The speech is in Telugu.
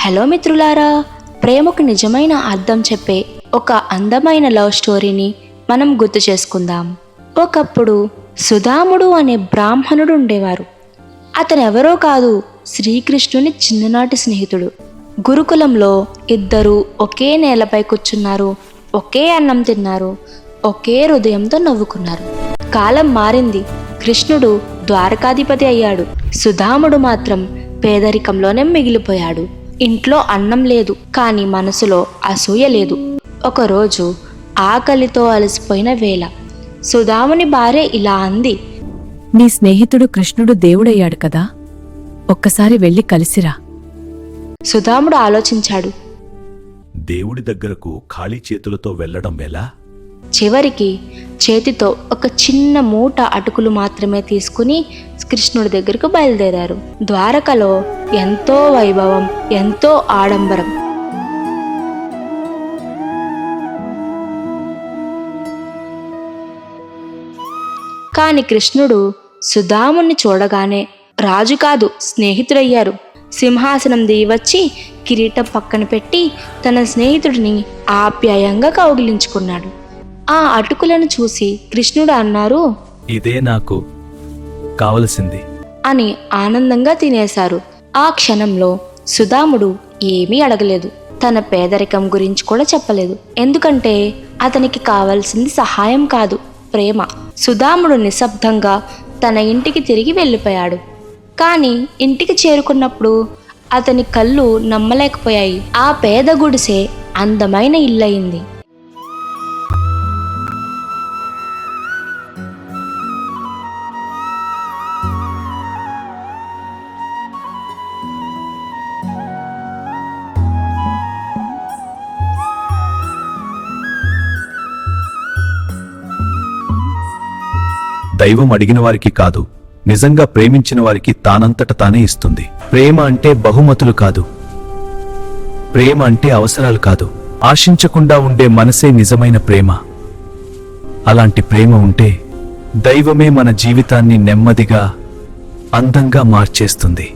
హలో మిత్రులారా, ప్రేమకు నిజమైన అర్థం చెప్పే ఒక అందమైన లవ్ స్టోరీని మనం గుర్తు చేసుకుందాం. ఒకప్పుడు సుధాముడు అనే బ్రాహ్మణుడు ఉండేవారు. అతను ఎవరో కాదు, శ్రీకృష్ణుని చిన్ననాటి స్నేహితుడు. గురుకులంలో ఇద్దరు ఒకే నేలపై కూర్చున్నారు, ఒకే అన్నం తిన్నారు, ఒకే హృదయంతో నవ్వుకున్నారు. కాలం మారింది. కృష్ణుడు ద్వారకాధిపతి అయ్యాడు. సుధాముడు మాత్రం పేదరికంలోనే మిగిలిపోయాడు. ఇంట్లో అన్నం లేదు, కానీ మనసులో అసూయ లేదు. ఒకరోజు ఆకలితో అలసిపోయిన వేళ సుధాముని భార్య ఇలా అంది, నీ స్నేహితుడు కృష్ణుడు దేవుడయ్యాడు కదా, ఒక్కసారి వెళ్ళి కలిసిరా. సుధాముడు ఆలోచించాడు. దేవుడి దగ్గరకు ఖాళీ చేతులతో వెళ్ళడం ఎలా? చివరికి చేతితో ఒక చిన్న మూట అటుకులు మాత్రమే తీసుకుని కృష్ణుడి దగ్గరకు బయలుదేరారు. ద్వారకలో ఎంతో వైభవం, ఎంతో ఆడంబరం. కాని కృష్ణుడు సుధాముణ్ణి చూడగానే రాజు కాదు, స్నేహితుడయ్యారు. సింహాసనం దిగివచ్చి కిరీటం పక్కన పెట్టి తన స్నేహితుడిని ఆప్యాయంగా కౌగిలించుకున్నాడు. ఆ అటుకులను చూసి కృష్ణుడు అన్నారు, ఇదే నాకు కావలసింది అని ఆనందంగా తినేశారు. ఆ క్షణంలో సుధాముడు ఏమీ అడగలేదు, తన పేదరికం గురించి కూడా చెప్పలేదు. ఎందుకంటే అతనికి కావలసింది సహాయం కాదు, ప్రేమ. సుధాముడు నిశ్శబ్దంగా తన ఇంటికి తిరిగి వెళ్ళిపోయాడు. కానీ ఇంటికి చేరుకున్నప్పుడు అతని కళ్ళు నమ్మలేకపోయాయి. ఆ పేద గుడిసె అందమైన ఇల్లయింది. దైవం అడిగిన వారికి కాదు, నిజంగా ప్రేమించిన వారికి తానంతట తానే ఇస్తుంది. ప్రేమ అంటే బహుమతులు కాదు, ప్రేమ అంటే అవసరాలు కాదు, ఆశించకుండా ఉండే మనసే నిజమైన ప్రేమ. అలాంటి ప్రేమ ఉంటే దైవమే మన జీవితాన్ని నెమ్మదిగా, అందంగా మార్చేస్తుంది.